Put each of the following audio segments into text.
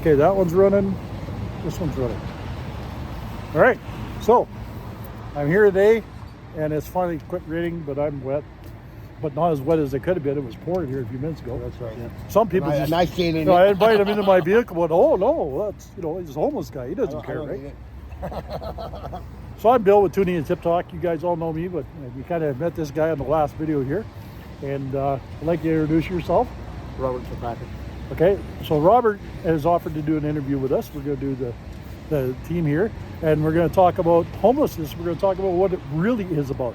Okay, that one's running. This one's running. All right, so I'm here today, and it's finally quit raining, but I'm wet. But not as wet as it could have been. It was pouring here a few minutes ago. That's right. Yeah. Some people just. Nice seeing you. I invite him into my vehicle, but oh no, that's he's a homeless guy. He doesn't care, right? So I'm Bill with Toonie and Tip Talk. You guys all know me, but you kind of met this guy in the last video here. And I'd like you to introduce yourself. Robert Kilpatrick. Okay, so Robert has offered to do an interview with us. We're going to do the team here, and we're going to talk about homelessness. We're going to talk about what it really is about.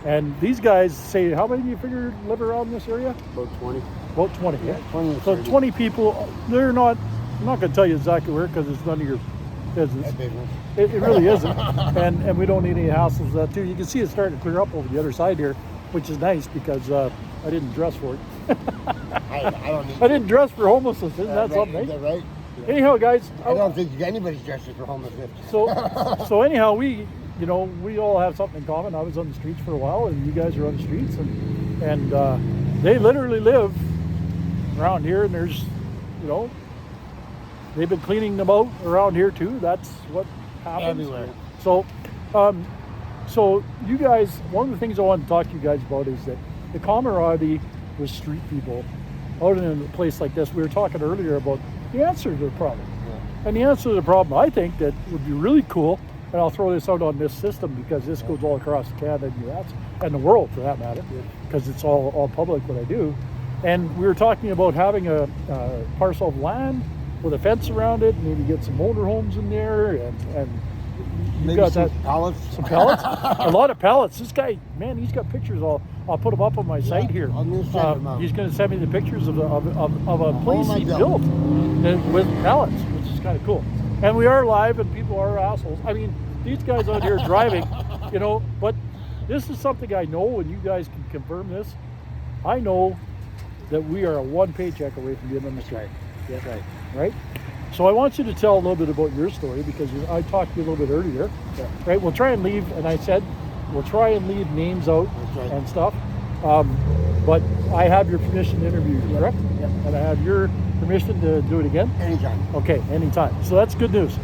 And these guys say, how many do you figure live around this area? About 20. About 20, yeah. 20 so 20 people, they're not, I'm not going to tell you exactly where because it's none of your business. It really isn't. and we don't need any hassles with that too. You can see it's starting to clear up over the other side here, which is nice because I didn't dress for it. I didn't dress for homelessness. Isn't that something? Is that right? Yeah. Anyhow, guys. I don't think anybody's dressing for homelessness. So anyhow, we all have something in common. I was on the streets for a while, and you guys are on the streets, and they literally live around here. And there's, they've been cleaning them out around here too. That's what happens everywhere. So, so you guys, one of the things I want to talk to you guys about is that the camaraderie with street people out in a place like this. We were talking earlier about the answer to the problem. Yeah. And the answer to the problem, I think that would be really cool, and I'll throw this out on this system because this goes all across Canada and the US and the world for that matter, because it's all public what I do. And we were talking about having a parcel of land with a fence around it, maybe get some motorhomes in there, and you got some that pallets. Some pallets, a lot of pallets. This guy, man, he's got pictures. I'll put them up on my site here. He's going to send me the pictures of a place he built with pallets, which is kind of cool. And we are live, and people are assholes. I mean, these guys out here driving, But this is something I know, and you guys can confirm this. I know that we are a one paycheck away from being on the street. That's right. Right? So I want you to tell a little bit about your story because I talked to you a little bit earlier. Yeah. Right? We'll try and leave, and I said we'll try and leave names out and stuff. But I have your permission to interview you, correct? Yep. And I have your permission to do it again? Anytime. Okay, anytime. So that's good news.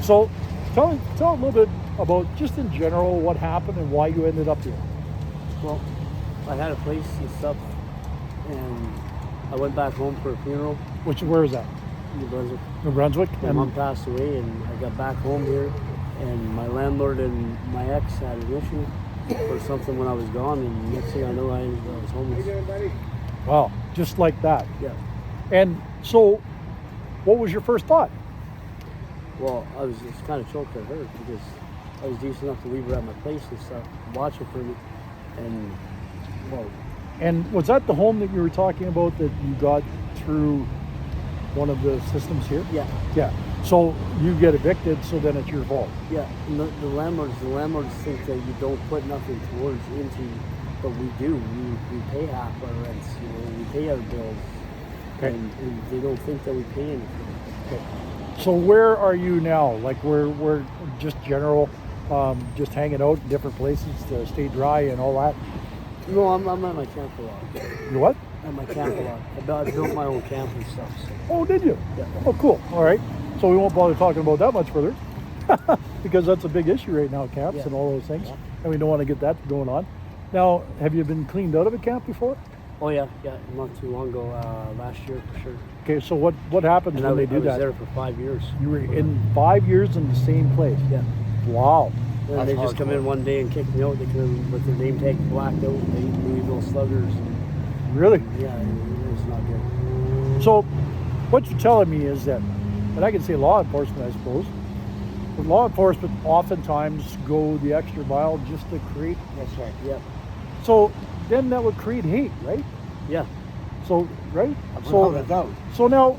So tell a little bit about, just in general, what happened and why you ended up here. Well, I had a place and stuff, and I went back home for a funeral. Where is that? New Brunswick. New Brunswick? My mom passed away, and I got back home here, and my landlord and my ex had an issue for something when I was gone, and next thing I know, I was homeless. Wow, just like that. Yeah. And so, what was your first thought? Well, I was just kind of choked at her because I was decent enough to leave her at my place and stuff, watch her for me, and well. And was that the home that you were talking about that you got through one of the systems here? Yeah. Yeah. So you get evicted, so then it's your fault. Yeah. And the landlords think that you don't put nothing into, but we do. We pay half our rents. We pay our bills, okay. and they don't think that we pay anything. Okay. So where are you now? Like we're just general, just hanging out in different places to stay dry and all that. No, I'm at my camper lot. You what? At my camper lot. I built my own camp and stuff. So. Oh, did you? Yeah. Oh, cool. All right. So we won't bother talking about that much further because that's a big issue right now, camps and all those things. Yeah. And we don't want to get that going on. Now, have you been cleaned out of a camp before? Oh, yeah. Not too long ago, last year for sure. Okay, so what happens when they do that? I was there for 5 years. You were in 5 years in the same place? Yeah. Wow. And they just come in one day and kick me out. They come in with their name tag blacked out. They eat Louisville Sluggers. Really? Yeah, it's not good. So what you're telling me is that, and I can say law enforcement, I suppose, but law enforcement oftentimes go the extra mile just to create. That's right. Yeah. So then that would create hate, right? Yeah. So, right? So now,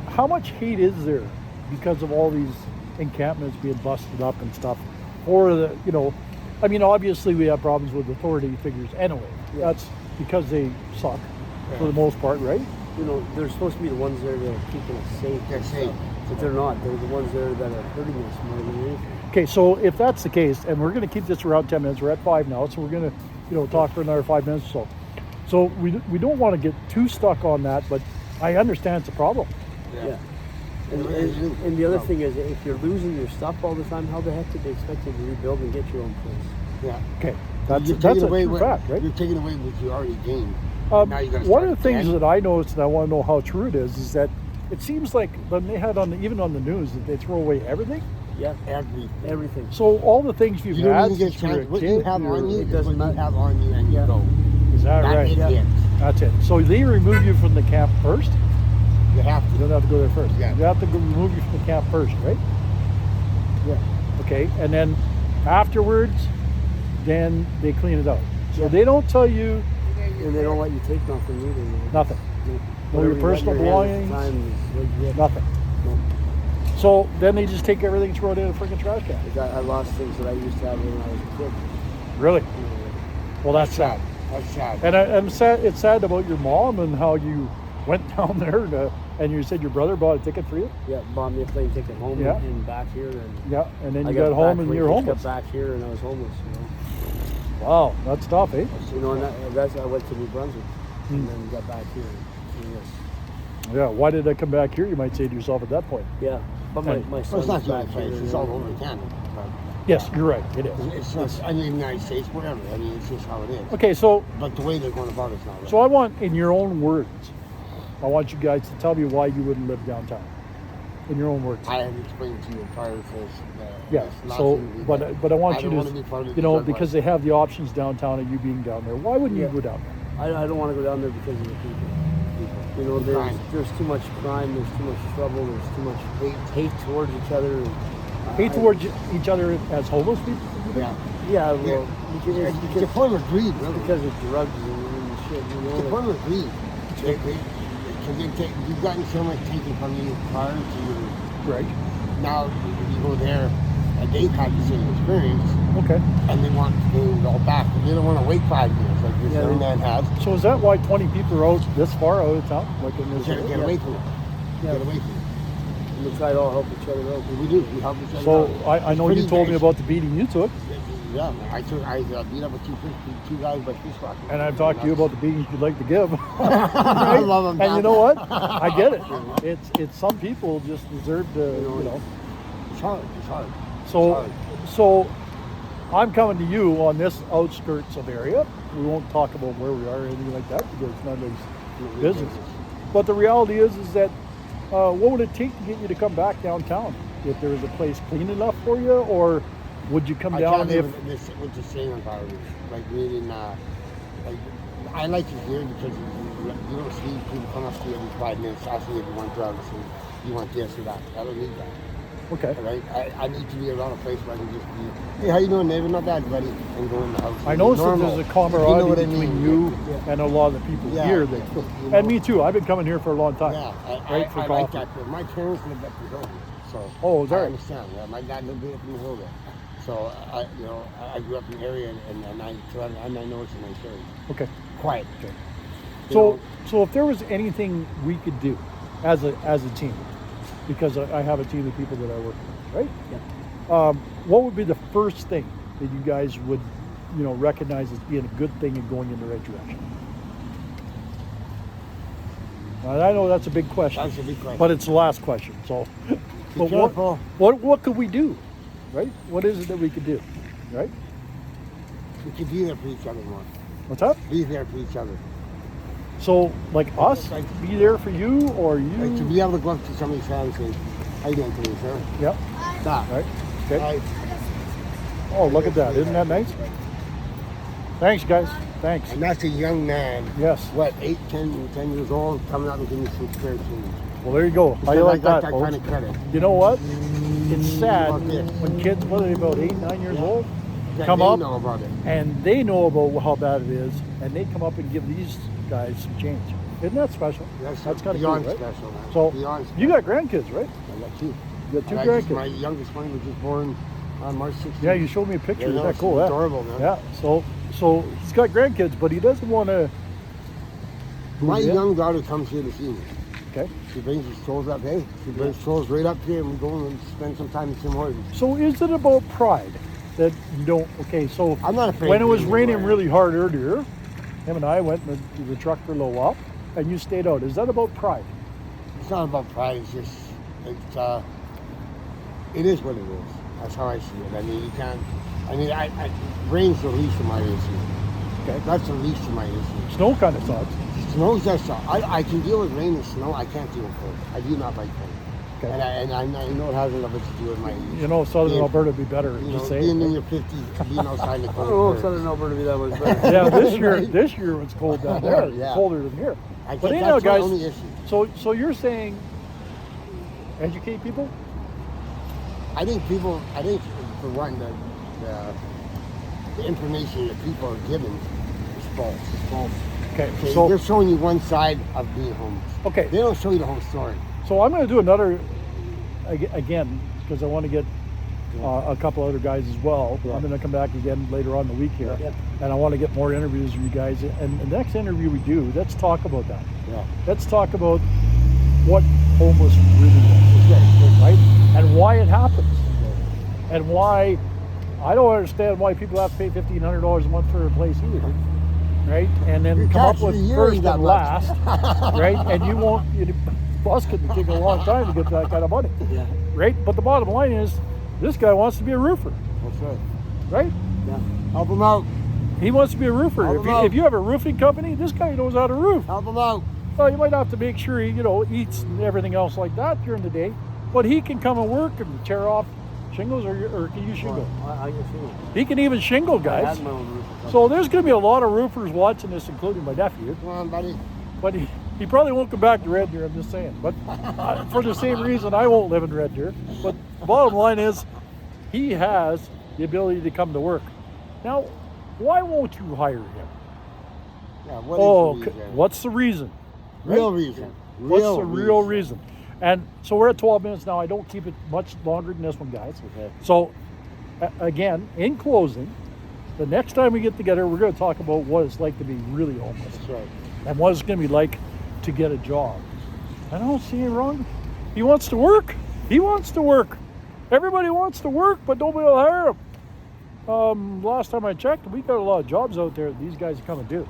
how much hate is there because of all these encampments being busted up and stuff? Or obviously we have problems with authority figures anyway. Yeah. That's because they suck for the most part, right? They're supposed to be the ones there that are keeping us safe. They're safe. But they're not. They're the ones there that are hurting us more than anything. Okay, so if that's the case, and we're going to keep this around 10 minutes, we're at 5 now, so we're going to, talk for another 5 minutes or so. So we don't want to get too stuck on that, but I understand it's a problem. Yeah. And the other thing is, if you're losing your stuff all the time, how the heck did they expect you to rebuild and get your own place? Yeah. Okay, that's You're a taking away true fact, right? You're taking away what you already gained. Now you gotta One start of the things again. that I noticed, and I want to know how true it is that it seems like when they had even on the news that they throw away everything. Yeah, Everything. everything. So all the things you've You had don't even since get you were a chance. What kid, you have on you it is doesn't what you matter. have on you, and you Yeah. go. is that That right? is Yeah. it. That's it. So they remove you from the camp first. You have You to. don't have to go there first. Yeah. You have to remove you from the camp first, right? Yeah. Okay, and then afterwards, then they clean it out. So Yeah. they don't tell you And they don't let you take nothing either. Man. nothing, No. no Whatever your you got in personal your hand at the belongings, time is what you get. nothing. No. So then they just take everything and throw it in a freaking trash can. I lost things that I used to have when I was a kid. Really? You know, Well, that's sad. That's sad. And I'm sad. It's sad about your mom and how you went down there and you said your brother bought a ticket for you. yeah, bought me a plane ticket home Yeah. and back here. And Yeah, and then I you got home back and when you're I homeless. got back here and I was homeless. Wow, that's tough, eh? You know, and that's I went to New Brunswick Hmm. and then got back here. And yes. Yeah. Why did I come back here? You might say to yourself at that point. Yeah, but my And- Well, son's it's not the back only place. here. It's all over Canada. But Yes, you're right. It is. it's not. I mean, United States, whatever. I mean, it's just how it is. Okay, so But the way they're going about it's not right. I want, in your own words, I want you guys to tell me why you wouldn't live downtown. In your own words. I had explained to you prior to this. Yeah. this So, lawsuit, but that I want you don't wanna to, be part of you the know, drug because war. they have the options downtown and you being down there. Why wouldn't you Yeah. go down there? I don't want to go down there because of the people. You know, there's too much crime, there's too much trouble, there's too much hate towards each other. And, Hate towards each other as homeless people. Yeah. Yeah, well, It's a because, form of greed, really. because of drugs and shit. You It's a know, form of greed. You've gotten so much taken from you prior to your. Right. Now you go there, and they've had the same experience, Okay. and they want to pay it all back. But they don't want to wait 5 years like this Yeah, young they- man has. So is that why 20 people are out this far out of town? Like in this Get area? away from it. Yeah. Get away from it. we try to all help each other out. We do. We help each other So out. I It's know you pretty told me nice. about the beating you took, Yeah, I beat up a two guys by fish rock. and I've talked to you about the beatings you'd like to give. I love them. And you know what? I get it. It's some people just deserve to, you know. It's hard. It's hard. So I'm coming to you on this outskirts of area. We won't talk about where we are or anything like that because it's none of these business. But the reality is that what would it take to get you to come back downtown? If there was a place clean enough for you, or would you come I down can't if? live with the same environment. Like meaning, like I like it here because you don't see people come up to you every 5 minutes asking if you want drugs and you want this or that. I don't need that. Okay. Right? I need to be around a place where I can just be, hey, how you doing, neighbor? Not bad, buddy, and go in the house. I know Normal. there's a camaraderie what I between mean. you Yeah. and a lot of the people Yeah. here. That, You and know. me too. I've been coming here for a long time. Yeah, right, for I like coffee. that. My parents lived up the hill, so Oh, is that I right? understand. Yeah, my dad lived up in the hill there, so I grew up in the area, and I know it's a nice area. Okay. Quiet. Okay. You So if there was anything we could do as a team, because I have a team of people that I work with, right? Yeah. What would be the first thing that you guys would, recognize as being a good thing and going in the right direction? And I know that's a big question, That's a big question. but it's the last question. So, but careful. what could we do, right? What is it that we could do, right? We should be there for each other more. What's up? Be there for each other. So, like us, be there for you, or you? Like to be able to go up to somebody's house and say, "How you doing today, sir?" Yep. That. Right. Okay. Right. Oh, look at that! Isn't that nice? Thanks, guys. Thanks. And that's a young man. Yes. What, 8, 10 years old, coming out and giving me some spiritual. Well, there you go. How you I like got that, that folks? kind of credit. You know what? It's sad About this. when kids, what are they, about 8, 9 years old, That come they up know about it. and they know about how bad it is, and they come up and give these guys some change. Isn't that special? That's kind of cool, beyond right? special, man. So Beyond you got grandkids, right? I got 2. You got 2 And grandkids. My youngest one was just born on March 16th. Yeah, you showed me a picture. Yeah, Isn't no, that it's cool? Yeah. adorable, man. Yeah. So he's got grandkids, but he doesn't want to. My young daughter comes here to see me. Okay. She brings her strolls up. Hey, she brings strolls right up here, and we go and spend some time in Tim Hortons. So is it about pride that you don't? Okay, so I'm not afraid when it of was being raining aware. really hard earlier, him and I went in the truck for a little while, and you stayed out. Is that about pride? It's not about pride. It's just it is what it is. That's how I see it. I mean, you can't. I mean, rain's the least of my issue. Okay. That's the least of my issue. Snow kind of sucks. Snow's just. I can deal with rain and snow. I can't deal with cold. I do not like cold. Okay. And I know it has a lot to do with my. You know, Southern Alberta would be better. You Just know, say being it. in your 50s, being outside in the I cold. don't know if hurts. Southern Alberta be that much better. Yeah, this year it's cold down there. Yeah. Colder than here. I But think anyhow, that's the guys. only issue. So you're saying educate people? I think for one, the information that people are given is false. It's false. Okay. Okay, So they're showing you one side of being homeless. okay. They don't show you the whole story. So I'm going to do another again because I want to get a couple other guys as well. Yeah. I'm going to come back again later on in the week here, Yep. and I want to get more interviews with you guys. And the next interview we do, let's talk about that. Yeah. Let's talk about what homeless really is, right? And why it happens, and why I don't understand why people have to pay $1,500 a month for a place either, right? And then Your come up tax with for the year first ain't that and much. last, right? And you won't. Bus could take a long time to get that kind of money, Yeah. right? But the bottom line is, this guy wants to be a roofer, That's right. right? Yeah. Help them out. He wants to be a roofer. Help If him you, out. if you have a roofing company, this guy knows how to roof. Help them out. Well, you might have to make sure he, eats and everything else like that during the day, but he can come and work and tear off shingles, or can you shingle? I can shingle. He can even shingle, I guys. had my own roof. So there's going to be a lot of roofers watching this, including my nephew. Come on, buddy. But he probably won't come back to Red Deer, I'm just saying. But for the same reason, I won't live in Red Deer. But the bottom line is, he has the ability to come to work. Now, why won't you hire him? Yeah, what is the reason? What's the reason? Real reason. What's the real reason? And so we're at 12 minutes now. I don't keep it much longer than this one, guys. Okay. So, again, in closing, the next time we get together, we're going to talk about what it's like to be really homeless That's right. and what it's going to be like to get a job. I don't see anything wrong. He wants to work. He wants to work. Everybody wants to work, but nobody will hire him. Last time I checked, we got a lot of jobs out there that these guys come and do.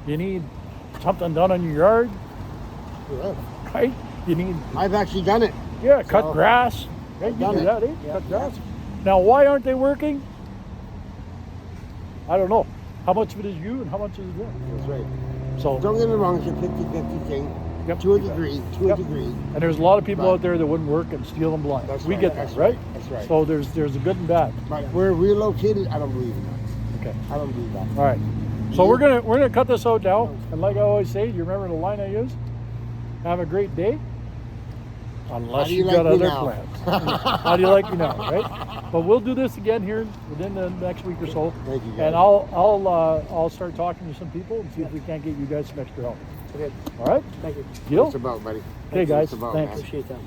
You need something done on your yard, Yeah. right? You need, I've actually done it. cut So, grass. Right? You done do it. that, eh? Yeah. Cut grass. Now, why aren't they working? I don't know. How much of it is you and how much is them? That's right. So, Don't get me wrong, it's a 50-50 thing. Yep. To a degree. Yep. A degree. and there's a lot of people Right. out there that wouldn't work and steal them blind. That's We right, get that, that's right? right, that's right. So there's a good and bad. But where relocated, I don't believe in that. Okay. I don't believe that. All right. So we're gonna cut this out now. And like I always say, do you remember the line I use? Have a great day. Unless How do you you've got like me other now? plans. How do you like me now, right? But we'll do this again here within the next week or so. Thank you, guys. And I'll start talking to some people and see if we can't get you guys some extra help. Okay. All right? Thank you. Deal? What's about, buddy? Okay, guys. What's about, Thanks. man? Appreciate that.